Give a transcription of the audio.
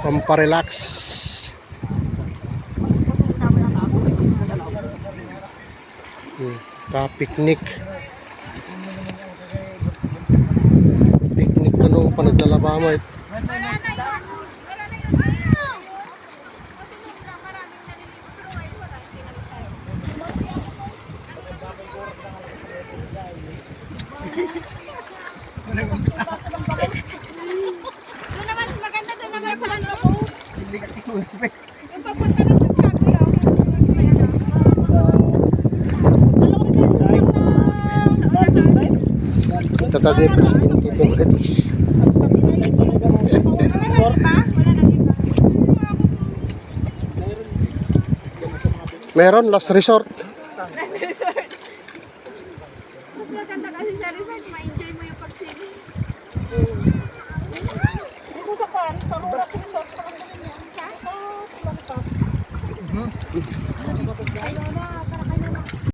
Pamparelax. Ka-picnic. Picnic ka nung panaglalaba mo. Doon naman, maganda doon naman sa ano. Hindi ka kisunod. Yung papunta ng Santiago yun. Tatagay presidente ng British. Meron, last resort. Last resort. Mas maganda kasi sa resort, ma-enjoy mo yung pag-swimming. Dito sa pan, sa Roras Resort, parang ganun yan. Sa Lollipop. Ay,